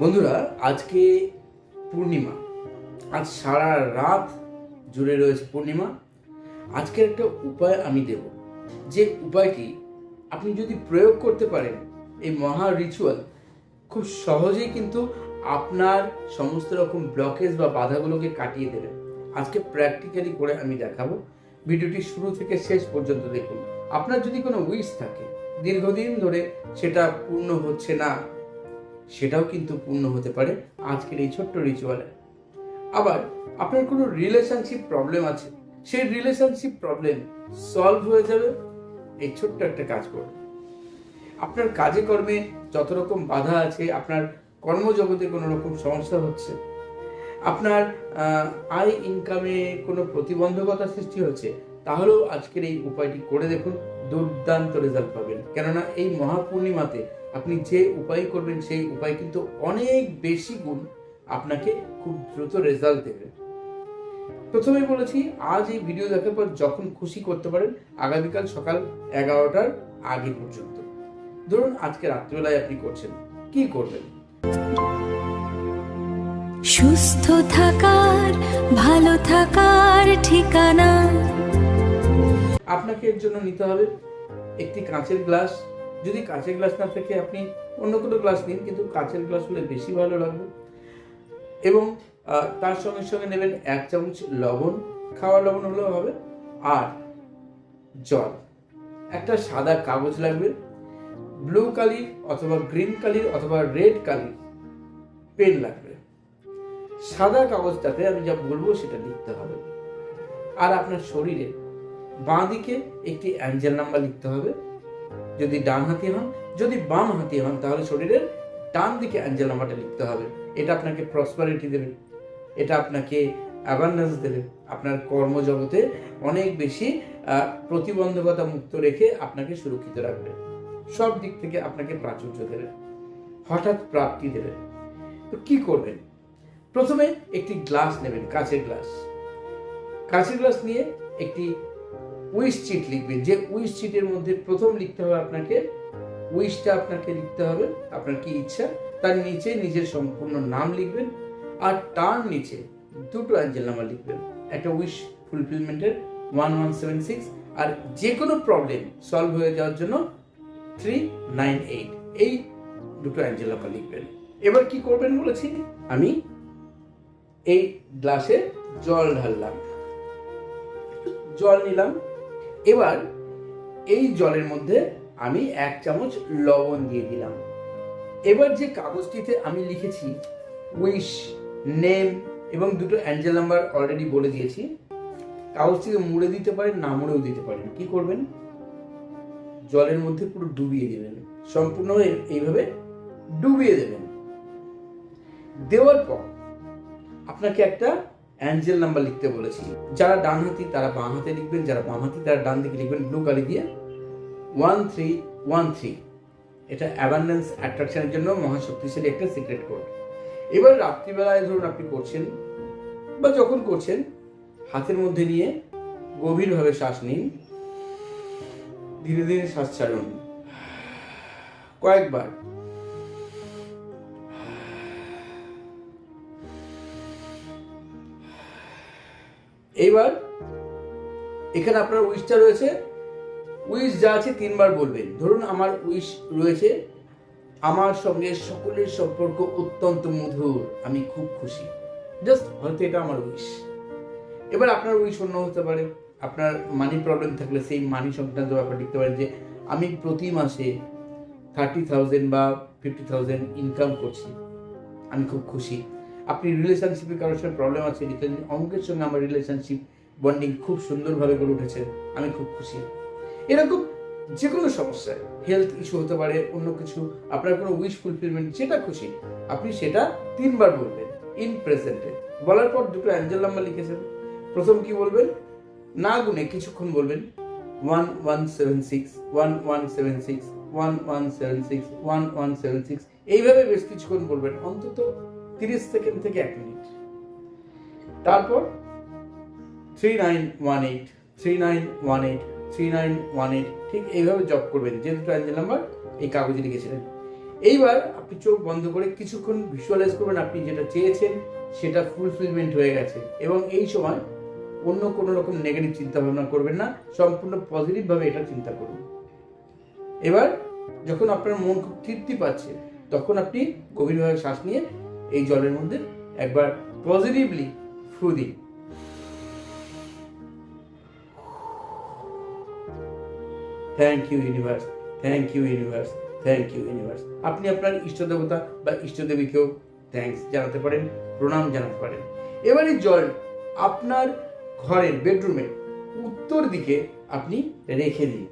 বন্ধুরা, আজকে পূর্ণিমা। আজ সারা রাত জুড়ে রয়েছে পূর্ণিমা। আজকের একটা উপায় আমি দেব, যে উপায়টি আপনি যদি প্রয়োগ করতে পারেন, এই মহা রিচুয়াল খুব সহজেই কিন্তু আপনার সমস্ত রকম ব্লকেজ বা বাধাগুলোকে কাটিয়ে দেবে। আজকে প্র্যাকটিক্যালি করে আমি দেখাবো। ভিডিওটি শুরু থেকে শেষ পর্যন্ত দেখুন। আপনার যদি কোনো উইশ থাকে, দীর্ঘদিন ধরে সেটা পূর্ণ হচ্ছে না, সেটাও কিন্তু পূর্ণ হতে পারে আজকের এই ছোট্ট রিচুয়ালে। আবার আপনার কোনো রিলেশনশিপ প্রবলেম আছে, সেই রিলেশনশিপ প্রবলেম সলভ হয়ে যাবে এই ছোট্ট একটা কাজ করে। আপনার কাজে কর্মে যত রকম বাধা আছে, আপনার কর্মজগতে কোনো রকম সমস্যা হচ্ছে, আপনার আয় ইনকামে কোনো প্রতিবন্ধকতা সৃষ্টি হচ্ছে, তাহলেও আজকের এই উপায়টি করে দেখুন, দুর্দান্ত রেজাল্ট পাবেন। কেননা এই মহাপূর্ণিমাতে আপনি যে উপায় করবেন, সেই উপায় কিন্তু অনেক বেশি গুণ আপনাকে খুব দ্রুত রেজাল্ট দেবে। প্রথমেই বলেছি, আজ এই ভিডিও দেখার পর যখন খুশি করতে পারেন, আগামীকাল সকাল 11টার আগে পর্যন্ত। ধরুন আজকে রাত্রিবেলায় আপনি করছেন, কি করবেন? সুস্থ থাকার, ভালো থাকার ঠিকানা। আপনাকে এর জন্য নিতে হবে একটি কাঁচের গ্লাস। যদি কাঁচের গ্লাস না থাকে আপনি অন্য কোনো গ্লাস নিন, কিন্তু কাঁচের গ্লাস হলে বেশি ভালো লাগবে। এবং তার সঙ্গে সঙ্গে নেবেন 1 চামচ লবণ, খাওয়ার লবণ হলেও হবে, আর জল। একটা সাদা কাগজ লাগবে, ব্লু কালির অথবা গ্রিন কালির অথবা রেড কালির পেন লাগবে। সাদা কাগজটাতে আমি যা বলবো সেটা লিখতে হবে। আর আপনার শরীরে বাঁ দিকে একটি অ্যাঞ্জেল নাম্বার লিখতে হবে, যদি ডান হাতি হন। যদি বাম হাতি হন তাহলে শরীরের ডান দিকে অ্যাঞ্জেল নাম্বারটা লিখতে হবে। এটা আপনাকে প্রসপারিটি দেবে, এটা আপনাকে অ্যাওয়ারনেস দেবে, আপনার কর্মজগতে অনেক বেশি প্রতিবন্ধকতা মুক্ত রেখে আপনাকে সুরক্ষিত রাখবে, সব দিক থেকে আপনাকে প্রাচুর্য দেবে, হঠাৎ প্রাপ্তি দেবে। তো কি করবেন? প্রথমে একটি গ্লাস নেবেন, কাঁচের গ্লাস। কাঁচের গ্লাস নিয়ে একটি উইশ চিট লিখবেন। যে উইশ চিটের মধ্যে প্রথম লিখতে হবে আপনাকে, উইশটা আপনাকে লিখতে হবে, আপনার কি ইচ্ছা, তার নিচে নিজের সম্পূর্ণ নাম লিখবেন, আর তার নিচে দুটো অ্যাঞ্জেল নাম্বার লিখবেন। একটা উইশ ফুলফিলমেন্টের 1176, আর যে কোনো প্রবলেম সলভ হয়ে যাওয়ার জন্য 398, এই দুটো অ্যাঞ্জেল নাম্বার লিখবেন। এবার কি করবেন বলেছি, আমি এই গ্লাসে জল ঢাললাম, জল নিলাম। এবার এই জলের মধ্যে আমি 1 চামচ লবণ দিয়ে দিলাম। এবার যে কাগজটিতে আমি লিখেছি উইশ, নেম এবং দুটো অ্যাঞ্জেল নাম্বার অলরেডি বলে দিয়েছি, কাগজটিকে মুড়ে দিতে পারেন, না মুড়েও দিতে পারেন। কি করবেন? জলের মধ্যে পুরো ডুবিয়ে দেবেন, সম্পূর্ণ এইভাবে ডুবিয়ে দেবেন। দেওয়ার পর আপনাকে একটা অ্যাঞ্জেল নাম্বার লিখতে বলেছি। যারা ডান হাতি তারা বাঁ হাতে লিখবেন, যারা বাম হাতি তারা ডান দিকে লিখবেন, ব্লু কালি দিয়ে 1313। এটা অ্যাবান্ডেন্স অ্যাট্রাকশনের জন্য মহাশক্তিশালী একটা সিক্রেট কোড। এবার রাত্রিবেলায় ধরুন আপনি করছেন, বা যখন করছেন, হাতের মধ্যে নিয়ে গভীরভাবে শ্বাস নিন, ধীরে ধীরে শ্বাস ছাড়ুন কয়েকবার। এইবার এখানে আপনার উইশটা রয়েছে, উইশ যা আছে 3 বার বলবেন। ধরুন আমার উইশ রয়েছে, আমার সঙ্গে সকলের সম্পর্ক অত্যন্ত মধুর, আমি খুব খুশি। জাস্ট হয়তো এটা আমার উইশ। এবার আপনার উইশ অন্য হতে পারে, আপনার মানি প্রবলেম থাকলে সেই মানি সংক্রান্ত ব্যাপার লিখতে পারেন, যে আমি প্রতি মাসে 30,000 বা 50,000 ইনকাম করছি, আমি খুব খুশি। আপনি রিলেশনশিপে কারোর সঙ্গে প্রবলেম আছে, লিখলেন অঙ্কের সঙ্গে আমার রিলেশনশিপ বন্ডিং খুব সুন্দরভাবে গড়ে উঠেছে, আমি খুব খুশি। এরকম যে কোনো সমস্যা, হেলথ ইস্যু হতে পারে, অন্য কিছু, আপনার কোনো উইশ ফুলফিলমেন্ট, যেটা খুশি আপনি সেটা 3 বার বলবেন ইন প্রেজেন্টে। বলার পর দুটো অ্যাঞ্জেল নাম্বার লিখেছেন। প্রথম কি বলবেন? না গুনে কিছুক্ষণ বলবেন 1176, 1176, 1176, 1176, এইভাবে বেশ কিছুক্ষণ বলবেন, অন্তত 30 সেকেন্ড থেকে 1 মিনিট। তারপর 3918, 3918, 3918, ঠিক এইভাবে জপ করবেন, যে দুটো অ্যাঞ্জেল নাম্বার এই কাগজে লিখেছিলেন। এইবার আপনি চোখ বন্ধ করে কিছুক্ষণ ভিজুয়ালাইজ করবেন আপনি যেটা চেয়েছেন সেটা ফুলফিলমেন্ট হয়ে গেছে, এবং এই সময় অন্য কোনো রকম নেগেটিভ চিন্তা ভাবনা করবেন না, সম্পূর্ণ পজিটিভভাবে এটা চিন্তা করুন। এবার যখন আপনার মন খুব তৃপ্তি পাচ্ছে তখন আপনি গভীরভাবে শ্বাস নিয়ে এই জলের মধ্যে একবার পজিটিভলি ফু দিন। Thank you universe, thank you universe, thank you universe. আপনি আপনার ইষ্ট দেবতা বা ইষ্টদেবীকেও থ্যাঙ্কস জানাতে পারেন, প্রণাম জানাতে পারেন। এবার এই জল আপনার ঘরের বেডরুমের উত্তর দিকে আপনি রেখে দিন।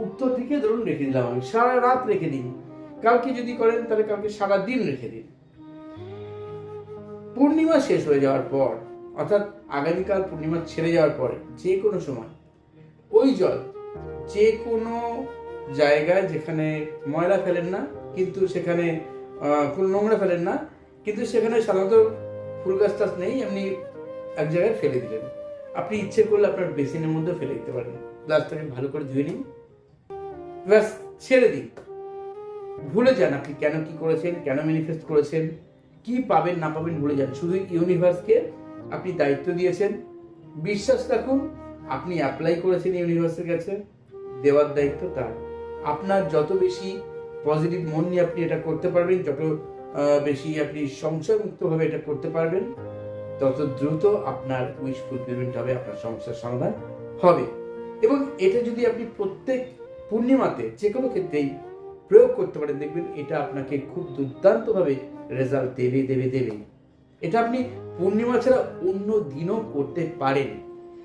উত্তর দিকে ধরুন রেখে দিলাম, আমি সারা রাত রেখে দিন। কালকে যদি করেন তাহলে কালকে সারা দিন রেখে দিন। পূর্ণিমা শেষ হয়ে যাওয়ার পর, অর্থাৎ আগামীকাল পূর্ণিমা ছেড়ে যাওয়ার পরে যে কোনো সময় ওই জল যে কোনো জায়গায় যেখানে ময়লা ফেলেন না, কিন্তু সেখানে কোনো নোংরা ফেলেন না, কিন্তু সেখানে সাধারণত ফুল গাছ টাছ নেই, এমনি এক জায়গায় ফেলে দিলেন। আপনি ইচ্ছে করলে আপনার বেসিনের মধ্যে ফেলে দিতে পারেন। গ্লাসটাকে ভালো করে ধুয়ে নিন, ব্যাস ছেড়ে দিন। ভুলে যান আপনি কেন কি করেছেন, কেন ম্যানিফেস্ট করেছেন, কি পাবেন না পাবেন ভুলে যান। শুধু ইউনিভার্সকে আপনি দায়িত্ব দিয়েছেন, বিশ্বাস রাখুন আপনি অ্যাপ্লাই করেছেন ইউনিভার্সের কাছে, দেওয়ার দায়িত্ব তার। আপনার যত বেশি পজিটিভ মন নিয়ে আপনি এটা করতে পারবেন, যত বেশি আপনি সংশয়মুক্তভাবে এটা করতে পারবেন, তত দ্রুত আপনার উইশ ফুলফিলমেন্ট হবে, আপনার সমস্যার সমাধান হবে। এবং এটা যদি আপনি প্রত্যেক পূর্ণিমাতে যে কোনো ক্ষেত্রেই প্রয়োগ করতে পারেন, দেখবেন এটা আপনাকে খুব দুর্দান্তভাবে রেজাল্ট দেবে দেবে দেবে। এটা আপনি পূর্ণিমা ছাড়া অন্য দিনও করতে পারেন,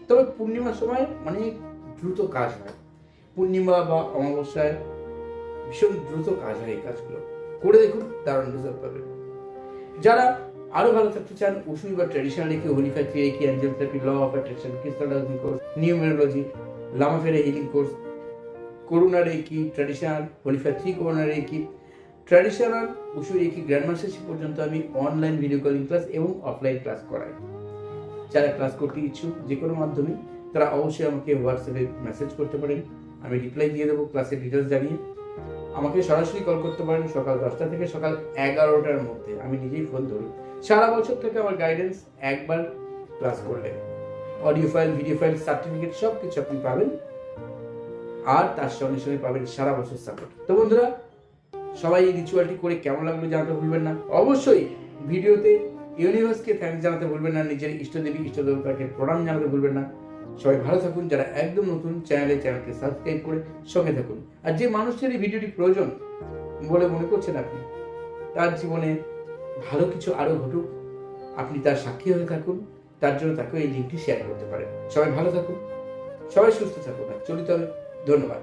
তবে পূর্ণিমার সময় অনেক দ্রুত কাজ হয়। পূর্ণিমা বা অমাবস্যায় ভীষণ দ্রুত কাজ হয়। এই কাজগুলো করে দেখুন, দারুণ রেজাল্ট পাবেন। যারা আরো ভালো থাকতে চান, উসুই বা traditional reiki, holy fire three reiki, angel therapy, law of attraction, crystallizing course, numerology, Lamafera healing course, Karuna reiki, traditional holy fire three Karuna reiki, traditional Usui reiki grandmastership পর্যন্ত আমি অনলাইন ভিডিও কলিং ক্লাস এবং অফলাইন ক্লাস করাই। যারা ক্লাস করতে ইচ্ছুক যে কোনো মাধ্যমে তারা অবশ্যই আমাকে হোয়াটসঅ্যাপে মেসেজ করতে পারেন, আমি রিপ্লাই দিয়ে দেবো ক্লাসের ডিটেলস জানিয়ে। আমাকে সরাসরি কল করতে পারেন সকাল 10টা থেকে সকাল 11টার মধ্যে, আমি নিজেই ফোন ধরি। সারা বছর থেকে আমার গাইডেন্স একবার ক্লাস করলে audio file, video file, certificate সব কিছু আপনি পাবেন, আর তার সঙ্গে সঙ্গে পাবেন সারা বছর সাপোর্ট। তো বন্ধুরা, সবাই এই রিচুয়ালটি করে কেমন লাগলো জানাতে ভুলবেন না। অবশ্যই ভিডিওতে ইউনিভার্সকে থ্যাঙ্কস জানাতে ভুলবেন না, নিজের ইষ্টদেবী ইষ্টদেবতাকে প্রণাম জানাতে ভুলবেন না। সবাই ভালো থাকুন। যারা একদম নতুন চ্যানেলকে সাবস্ক্রাইব করে সঙ্গে থাকুন। আর যে মানুষের এই ভিডিওটি প্রয়োজন বলে মনে করছেন আপনি, তার জীবনে ভালো কিছু আরো ঘটুক, আপনি তার সাক্ষী হয়ে থাকুন, তার জন্য তাকে এই লিঙ্কটি শেয়ার করতে পারেন। সবাই ভালো থাকুন, সবাই সুস্থ থাকুন, আর চলিত হবে। ধন্যবাদ।